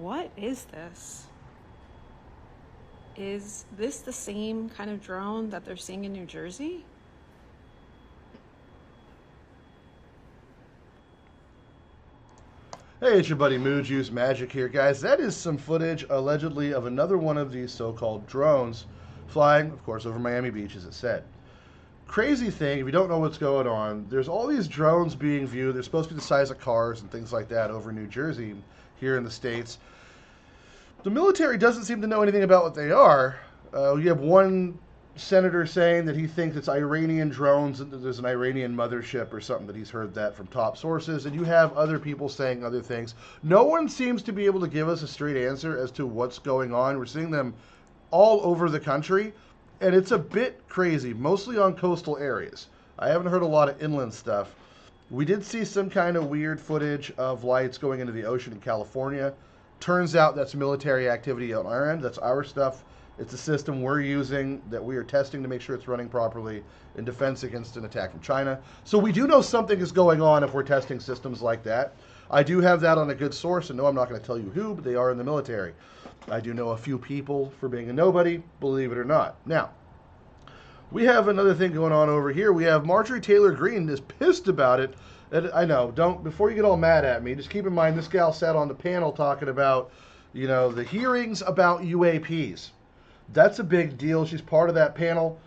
What is this? Is this the same kind of drone that they're seeing in New Jersey? Hey, it's your buddy Moo Juice Magic here, guys. That is some footage, allegedly, of another one of these so-called drones flying, of course, over Miami Beach, as it said. Crazy thing, if you don't know what's going on, there's all these drones being viewed. They're supposed to be the size of cars and things like that over New Jersey, here in the States. The military doesn't seem to know anything about what they are. You have one senator saying that he thinks it's Iranian drones, and there's an Iranian mothership or something, that he's heard that from top sources, and you have other people saying other things. No one seems to be able to give us a straight answer as to what's going on. We're seeing them all over the country, and it's a bit crazy, mostly on coastal areas. I haven't heard a lot of inland stuff. We did see some kind of weird footage of lights going into the ocean in California. Turns out that's military activity on our end. That's our stuff. It's a system we're using that we are testing to make sure it's running properly in defense against an attack from China. So we do know something is going on if we're testing systems like that. I do have that on a good source, and no, I'm not going to tell you who, but they are in the military. I do know a few people for being a nobody, believe it or not. Now, we have another thing going on over here. We have Marjorie Taylor Greene is pissed about it. And I know, don't, before you get all mad at me, just keep in mind this gal sat on the panel talking about, the hearings about UAPs. That's a big deal. She's part of that panel.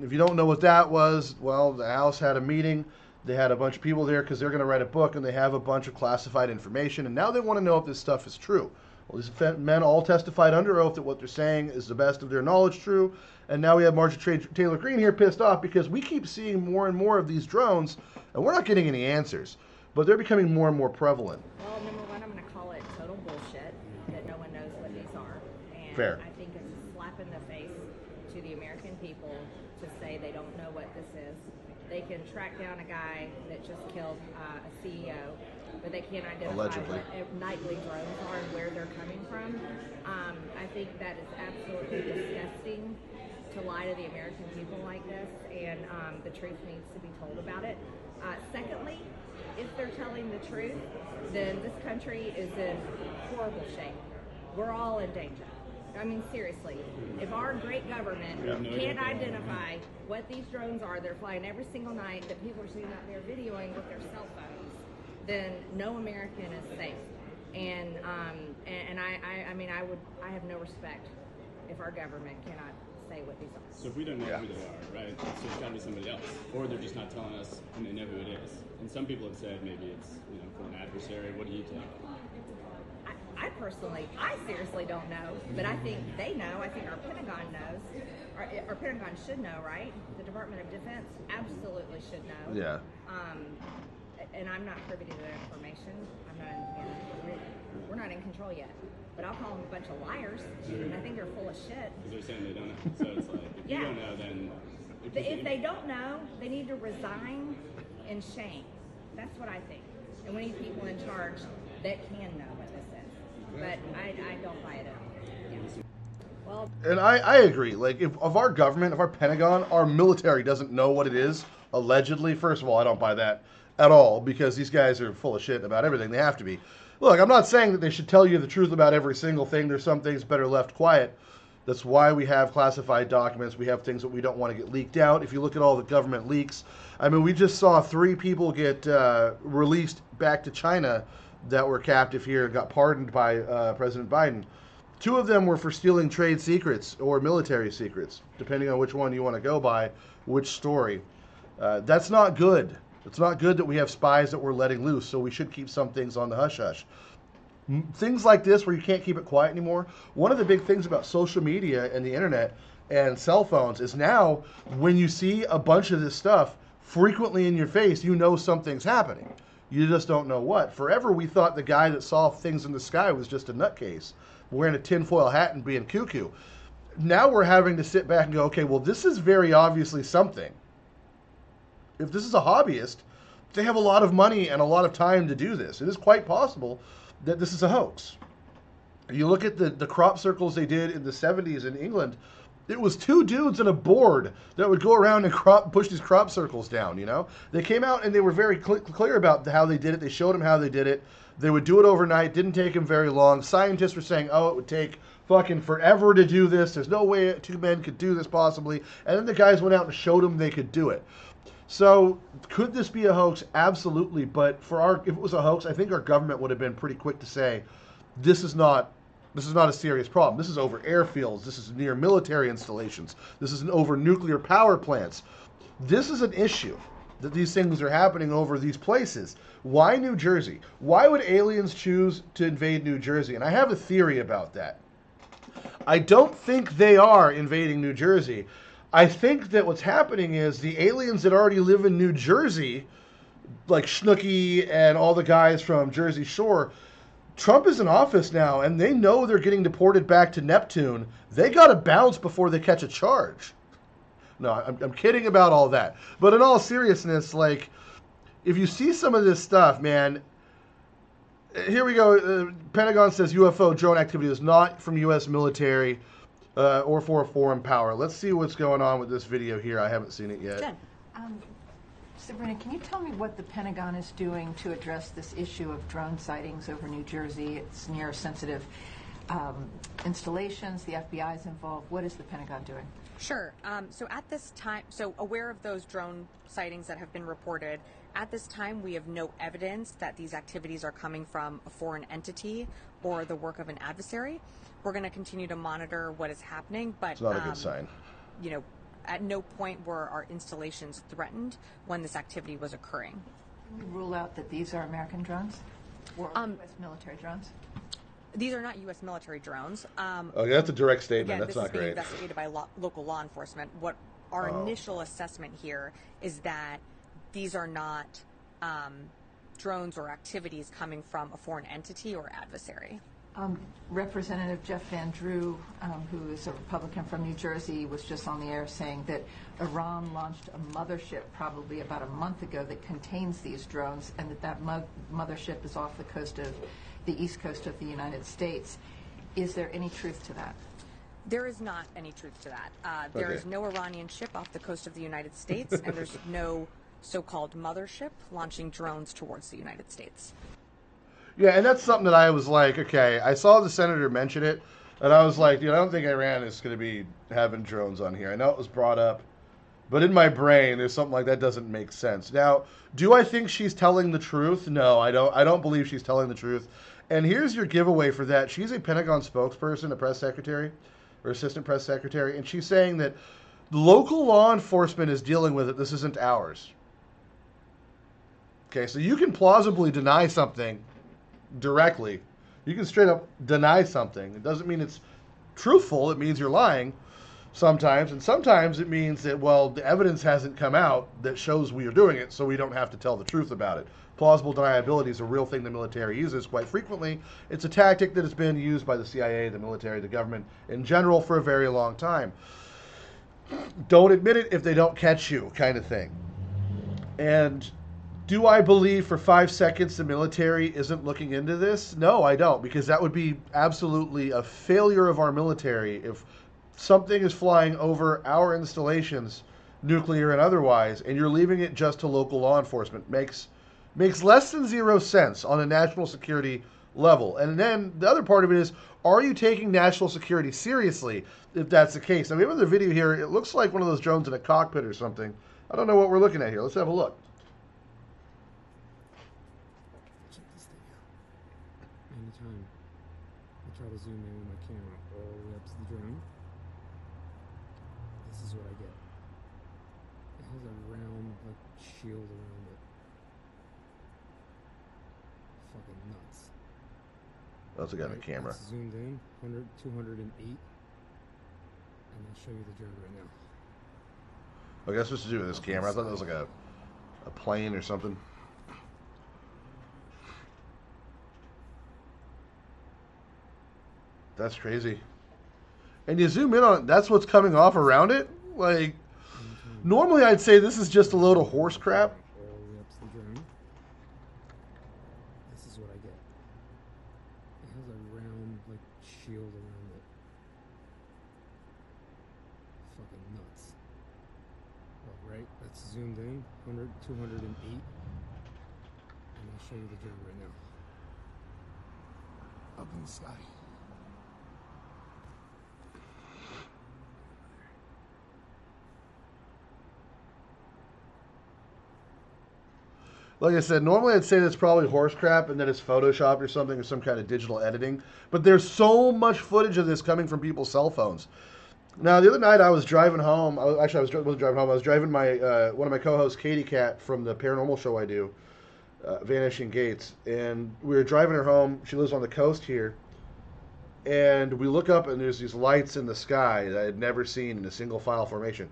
If you don't know what that was, well, the House had a meeting. They had a bunch of people there because they're going to write a book, and they have a bunch of classified information, and now they want to know if this stuff is true. Well, these men all testified under oath that what they're saying is the best of their knowledge true, and now we have Marjorie Taylor Greene here pissed off because we keep seeing more and more of these drones, and we're not getting any answers, but they're becoming more and more prevalent. Well, number one, I'm going to call it total bullshit that no one knows what these are. And Fair. I think it's a slap in the face to the American people to say they don't know what this is. They can track down a guy that just killed a CEO, but they can't identify Allegedly. what nightly drones are and where they're coming from. I think that is absolutely disgusting to lie to the American people like this, and the truth needs to be told about it. Secondly, if they're telling the truth, then this country is in horrible shape. We're all in danger. I mean, seriously, if our great government can't identify what these drones are, they're flying every single night, that people are sitting out there videoing with their cell phones, then no American is safe. And I have no respect if our government cannot say what these are. So if we don't know who they are, right, so it's got to be somebody else, or they're just not telling us and they know who it is. And some people have said maybe it's for an adversary. What do you think? I seriously don't know, but I think they know. I think our Pentagon knows. Our Pentagon should know, right? The Department of Defense absolutely should know. Yeah. And I'm not privy to that information. We're not in control yet. But I'll call them a bunch of liars. And I think they're full of shit. Because they're saying they don't know. So it's like, if you don't know, then... If they don't know, they need to resign in shame. That's what I think. And we need people in charge that can know what this is. But I don't buy it at all. Yeah. Well, And I agree. Like, if our government, if our Pentagon, our military doesn't know what it is, allegedly, first of all, I don't buy that at all, because these guys are full of shit about everything. They have to be. Look, I'm not saying that they should tell you the truth about every single thing. There's some things better left quiet. That's why we have classified documents. We have things that we don't want to get leaked out. If you look at all the government leaks, I mean, we just saw 3 people get released back to China that were captive here and got pardoned by President Biden. 2 of them were for stealing trade secrets or military secrets, depending on which one you want to go by, which story. That's not good. It's not good that we have spies that we're letting loose, so we should keep some things on the hush-hush. Things like this where you can't keep it quiet anymore. One of the big things about social media and the internet and cell phones is now when you see a bunch of this stuff frequently in your face, you know something's happening. You just don't know what. Forever we thought the guy that saw things in the sky was just a nutcase, wearing a tinfoil hat and being cuckoo. Now we're having to sit back and go, okay, well, this is very obviously something. If this is a hobbyist, they have a lot of money and a lot of time to do this. It is quite possible that this is a hoax. You look at the crop circles they did in the 70s in England, It was two dudes and a board that would go around and push these crop circles down, you know? They came out and they were very clear about how they did it. They showed them how they did it. They would do it overnight. Didn't take them very long. Scientists were saying, oh, it would take fucking forever to do this. There's no way two men could do this possibly. And then the guys went out and showed them they could do it. So could this be a hoax? Absolutely. But if it was a hoax, I think our government would have been pretty quick to say, this is not a serious problem. This is over airfields. This is near military installations. This is over nuclear power plants. This is an issue that these things are happening over these places. Why New Jersey? Why would aliens choose to invade New Jersey? And I have a theory about that. I don't think they are invading New Jersey. I think that what's happening is the aliens that already live in New Jersey, like Snooki and all the guys from Jersey Shore, Trump is in office now, and they know they're getting deported back to Neptune. They got to bounce before they catch a charge. No, I'm kidding about all that. But in all seriousness, like, if you see some of this stuff, man, here we go. Pentagon says UFO drone activity is not from U.S. military or for a foreign power. Let's see what's going on with this video here. I haven't seen it yet. Jen. Sabrina, can you tell me what the Pentagon is doing to address this issue of drone sightings over New Jersey? It's near sensitive installations. The FBI is involved. What is the Pentagon doing? Sure. So at this time, aware of those drone sightings that have been reported, at this time we have no evidence that these activities are coming from a foreign entity or the work of an adversary. We're going to continue to monitor what is happening, but it's not a good sign. You know, at no point were our installations threatened when this activity was occurring. Can you rule out that these are American drones or U.S. military drones? These are not U.S. military drones. Okay, that's a direct statement. Again, that's not great. This is being investigated by local law enforcement. What our initial assessment here is that these are not drones or activities coming from a foreign entity or adversary. Representative Jeff Van Drew, who is a Republican from New Jersey, was just on the air saying that Iran launched a mothership probably about a month ago that contains these drones, and that mothership is off the coast of the east coast of the United States. Is there any truth to that? There is not any truth to that. There is no Iranian ship off the coast of the United States, and there's no so-called mothership launching drones towards the United States. Yeah, and that's something that I was like, okay, I saw the senator mention it, and I was like, I don't think Iran is going to be having drones on here. I know it was brought up, but in my brain, there's something like that doesn't make sense. Now, do I think she's telling the truth? No, I don't. I don't believe she's telling the truth. And here's your giveaway for that. She's a Pentagon spokesperson, a press secretary, or assistant press secretary, and she's saying that local law enforcement is dealing with it. This isn't ours. Okay, so you can plausibly deny something directly. You can straight up deny something. It doesn't mean it's truthful. It means you're lying sometimes. And sometimes it means that, well, the evidence hasn't come out that shows we are doing it, so we don't have to tell the truth about it. Plausible deniability is a real thing the military uses quite frequently. It's a tactic that has been used by the CIA, the military, the government in general for a very long time. Don't admit it if they don't catch you, kind of thing. And do I believe for 5 seconds the military isn't looking into this? No, I don't, because that would be absolutely a failure of our military if something is flying over our installations, nuclear and otherwise, and you're leaving it just to local law enforcement. Makes less than zero sense on a national security level. And then the other part of it is, are you taking national security seriously if that's the case? Now, we have another video here. It looks like one of those drones in a cockpit or something. I don't know what we're looking at here. Let's have a look. Anytime I try to zoom in with my camera all the way up to the drone, this is what I get. It has a round, like, shield around it. Fucking nuts. Also got a camera. It's zoomed in, 100, 208. And I'll show you the drone right now. I guess what's to do with this camera? I thought that was like a plane or something. That's crazy. And you zoom in on it, that's what's coming off around it? Like, normally I'd say this is just a load of horse crap. All the way up to the drone. This is what I get. It has a round, like, shield around it. fucking nuts. Oh, right, that's zoomed in, 100, 208. And I'll show you the drone right now. Up in the sky. Like I said, normally I'd say that's probably horse crap and that it's photoshopped or something or some kind of digital editing. But there's so much footage of this coming from people's cell phones. Now, the other night I was driving home. Wasn't driving home. I was driving my one of my co-hosts, Katie Cat, from the paranormal show I do, Vanishing Gates, and we were driving her home. She lives on the coast here, and we look up and there's these lights in the sky that I had never seen in a single file formation.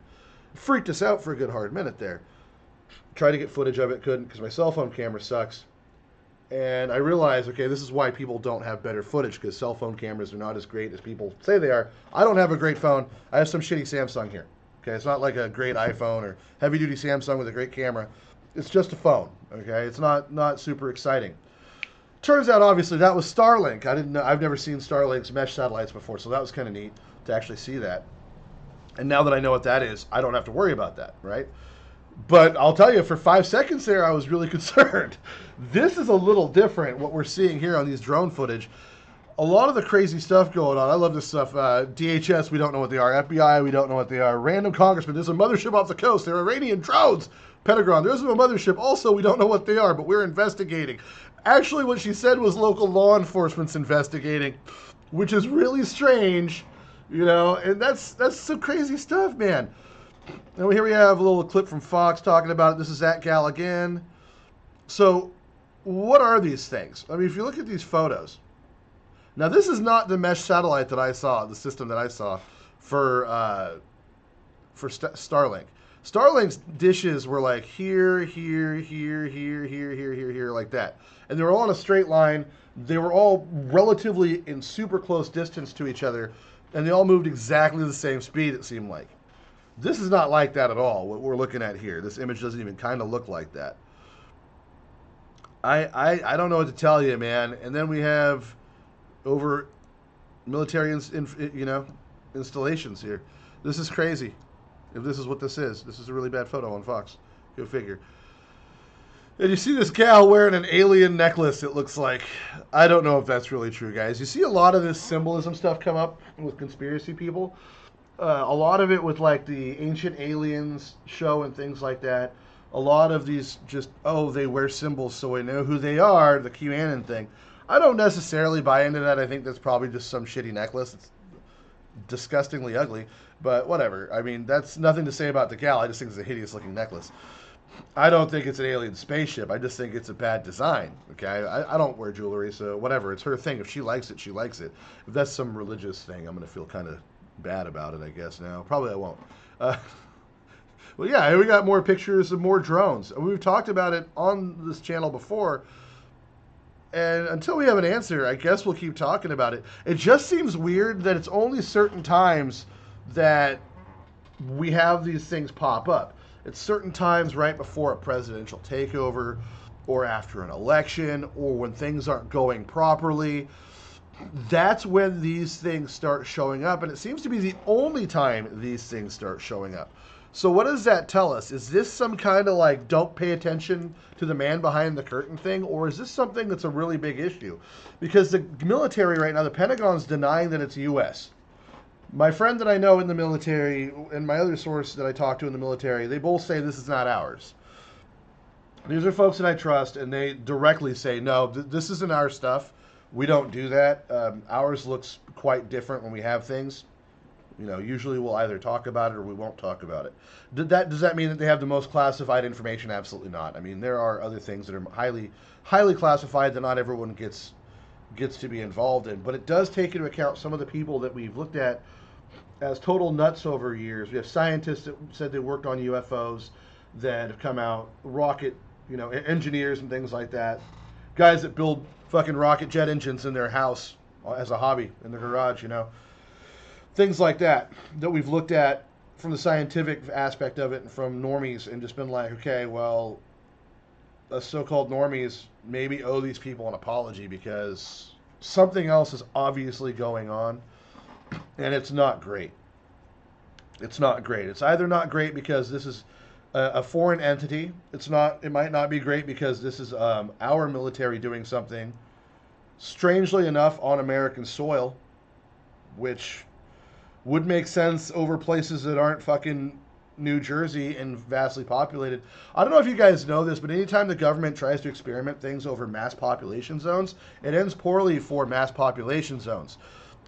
It freaked us out for a good hard minute there. Tried to get footage of it, couldn't because my cell phone camera sucks. And I realized, okay, this is why people don't have better footage, because cell phone cameras are not as great as people say they are. I don't have a great phone. I have some shitty Samsung here. Okay, it's not like a great iPhone or heavy-duty Samsung with a great camera. It's just a phone. Okay, it's not super exciting. Turns out, obviously, that was Starlink. I didn't know. I've never seen Starlink's mesh satellites before, so that was kind of neat to actually see that. And now that I know what that is, I don't have to worry about that, right? But I'll tell you, for 5 seconds there, I was really concerned. This is a little different, what we're seeing here on these drone footage. A lot of the crazy stuff going on. I love this stuff. DHS, we don't know what they are. FBI, we don't know what they are. Random congressman, there's a mothership off the coast. They're Iranian drones. Pentagon, there's a mothership. Also, we don't know what they are, but we're investigating. Actually, what she said was local law enforcement's investigating, which is really strange, you know, and that's some crazy stuff, man. And here we have a little clip from Fox talking about it. This is that gal again. So, what are these things? I mean, if you look at these photos, now this is not the mesh satellite that I saw, the system that I saw for Starlink. Starlink's dishes were like here, like that, and they were all in a straight line. They were all relatively in super close distance to each other, and they all moved exactly the same speed. It seemed like. This is not like that at all, what we're looking at here. This image doesn't even kind of look like that. I don't know what to tell you, man. And then we have over military installations here. This is crazy. If this is what this is a really bad photo on Fox. Go figure. And you see this gal wearing an alien necklace, it looks like. I don't know if that's really true, guys. You see a lot of this symbolism stuff come up with conspiracy people. A lot of it with like the Ancient Aliens show and things like that. A lot of these just, they wear symbols so we know who they are, the QAnon thing. I don't necessarily buy into that. I think that's probably just some shitty necklace. It's disgustingly ugly, but whatever. I mean, that's nothing to say about the gal. I just think it's a hideous looking necklace. I don't think it's an alien spaceship. I just think it's a bad design. Okay, I don't wear jewelry, so whatever. It's her thing. If she likes it, she likes it. If that's some religious thing, I'm going to feel kind of bad about it, I guess now. Probably I won't. Well, yeah, we got more pictures of more drones. We've talked about it on this channel before, and until we have an answer, I guess we'll keep talking about it. It just seems weird that it's only certain times that we have these things pop up. It's certain times right before a presidential takeover, or after an election, or when things aren't going properly. That's when these things start showing up, and it seems to be the only time these things start showing up. So what does that tell us? Is this some kind of like don't pay attention to the man behind the curtain thing, or is this something that's a really big issue? Because the military right now, the Pentagon's denying that it's U.S. My friend that I know in the military and my other source that I talk to in the military, they both say this is not ours. These are folks that I trust, and they directly say, no, this isn't our stuff. We don't do that. Ours looks quite different when we have things. You know, usually we'll either talk about it or we won't talk about it. Does that mean that they have the most classified information? Absolutely not. I mean, there are other things that are highly classified that not everyone gets to be involved in. But it does take into account some of the people that we've looked at as total nuts over years. We have scientists that said they worked on UFOs that have come out, rocket, engineers and things like that. Guys that build fucking rocket jet engines in their house as a hobby in their garage, Things like that we've looked at from the scientific aspect of it and from normies and just been like, okay, well, us so-called normies maybe owe these people an apology because something else is obviously going on and it's not great. It's not great. It's either not great because this is a foreign entity. It's not. It might not be great because this is our military doing something, strangely enough, on American soil, which would make sense over places that aren't fucking New Jersey and vastly populated. I don't know if you guys know this, but anytime the government tries to experiment things over mass population zones, it ends poorly for mass population zones.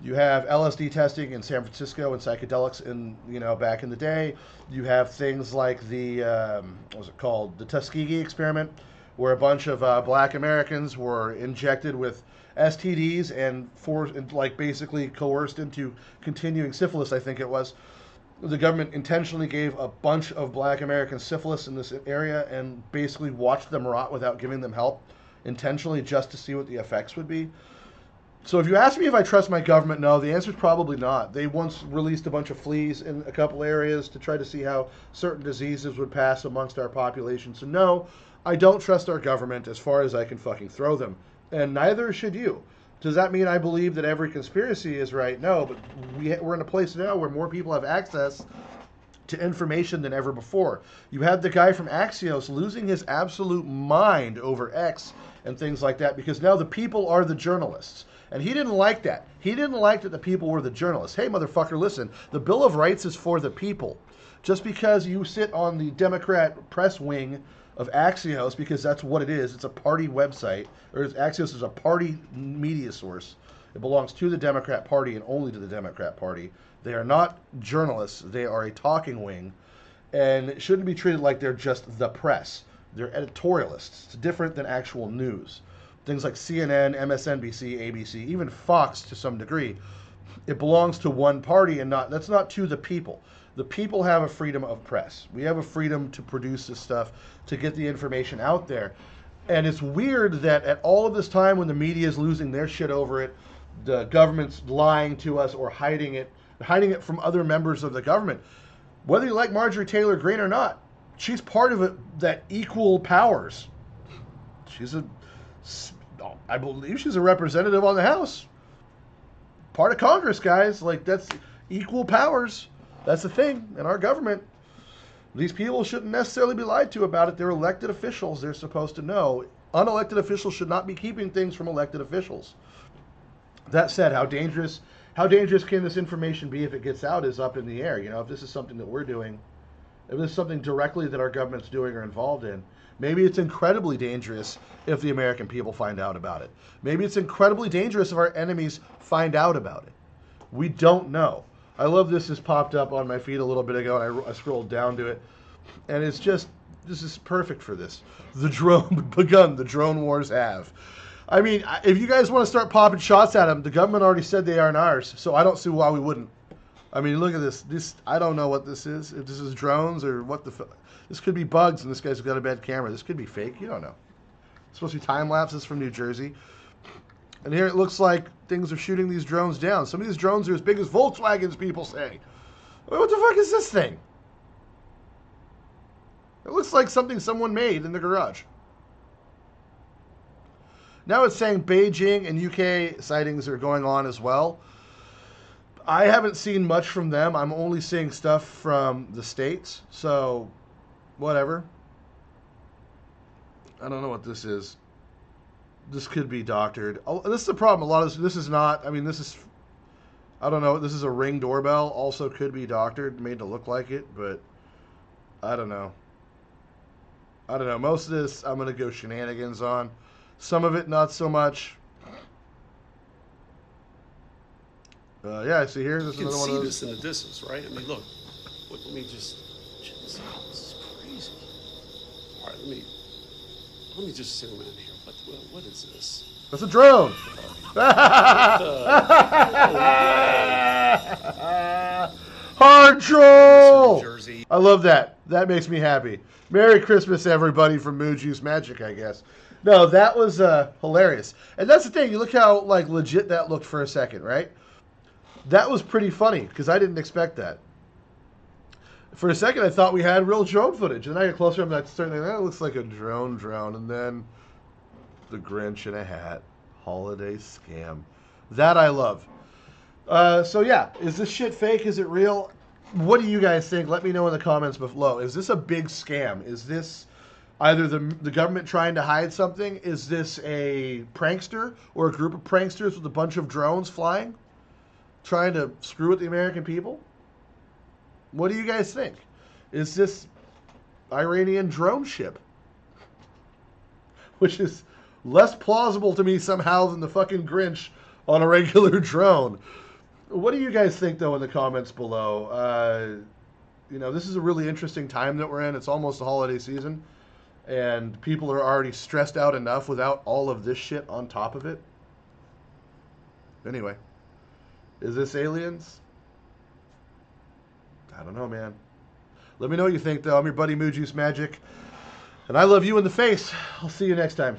You have LSD testing in San Francisco and psychedelics in, back in the day. You have things like the what was it called, the Tuskegee experiment, where a bunch of black Americans were injected with STDs and basically coerced into continuing syphilis. I think it was. The government intentionally gave a bunch of black Americans syphilis in this area and basically watched them rot without giving them help, intentionally, just to see what the effects would be. So if you ask me if I trust my government, no, the answer is probably not. They once released a bunch of fleas in a couple areas to try to see how certain diseases would pass amongst our population. So no, I don't trust our government as far as I can fucking throw them. And neither should you. Does that mean I believe that every conspiracy is right? No, but we're in a place now where more people have access to information than ever before. You had the guy from Axios losing his absolute mind over X and things like that because now the people are the journalists. And he didn't like that. He didn't like that the people were the journalists. Hey, motherfucker, listen, the Bill of Rights is for the people. Just because you sit on the Democrat press wing of Axios, because that's what it is, it's a party website, or Axios is a party media source. It belongs to the Democrat Party and only to the Democrat Party. They are not journalists. They are a talking wing, and it shouldn't be treated like they're just the press. They're editorialists. It's different than actual news. Things like CNN, MSNBC, ABC, even Fox to some degree, it belongs to one party and that's not to the people. The people have a freedom of press. We have a freedom to produce this stuff, to get the information out there. And it's weird that at all of this time when the media is losing their shit over it, the government's lying to us or hiding it from other members of the government. Whether you like Marjorie Taylor Greene or not, she's part of it, that equal powers. I believe she's a representative on the House. Part of Congress, guys. Like, that's equal powers. That's the thing in our government. These people shouldn't necessarily be lied to about it. They're elected officials. They're supposed to know. Unelected officials should not be keeping things from elected officials. That said, how dangerous can this information be if it gets out is up in the air. If this is something that we're doing, if this is something directly that our government's doing or involved in, maybe it's incredibly dangerous if the American people find out about it. Maybe it's incredibly dangerous if our enemies find out about it. We don't know. I love this has popped up on my feed a little bit ago, and I scrolled down to it. And it's just, this is perfect for this. The drone wars have. I mean, if you guys want to start popping shots at them, the government already said they aren't ours, so I don't see why we wouldn't. I mean, look at this. I don't know what this is. If this is drones or what the this could be bugs, and this guy's got a bad camera. This could be fake. You don't know. It's supposed to be time lapses from New Jersey. And here it looks like things are shooting these drones down. Some of these drones are as big as Volkswagens, people say. What the fuck is this thing? It looks like something someone made in the garage. Now it's saying Beijing and UK sightings are going on as well. I haven't seen much from them. I'm only seeing stuff from the States. So, whatever. I don't know what this is. This could be doctored. Oh, this is the problem. A lot of this is not. I mean, this is. I don't know. This is a Ring doorbell. Also could be doctored, made to look like it, but I don't know. Most of this I'm going to go shenanigans on. Some of it not so much. Yeah, see here. This is another one of those. You can see this in the distance, right? I mean, look. Let me just check this out. This is crazy. All right, let me just zoom in here. What is this? That's a drone. Hard troll. I love that. That makes me happy. Merry Christmas, everybody, from Moon Juice Magic, I guess. No, that was hilarious. And that's the thing. You look how legit that looked for a second, right? That was pretty funny because I didn't expect that. For a second, I thought we had real drone footage. And then I get closer, I'm like, that looks like a drone. And then the Grinch in a hat. Holiday scam. That I love. So, yeah. Is this shit fake? Is it real? What do you guys think? Let me know in the comments below. Is this a big scam? Is this either the government trying to hide something? Is this a prankster or a group of pranksters with a bunch of drones flying, trying to screw with the American people? What do you guys think? Is this Iranian drone ship? Which is less plausible to me somehow than the fucking Grinch on a regular drone. What do you guys think, though, in the comments below? This is a really interesting time that we're in. It's almost the holiday season, and people are already stressed out enough without all of this shit on top of it. Anyway, is this aliens? I don't know, man. Let me know what you think, though. I'm your buddy Moo Juice Magic, and I love you in the face. I'll see you next time.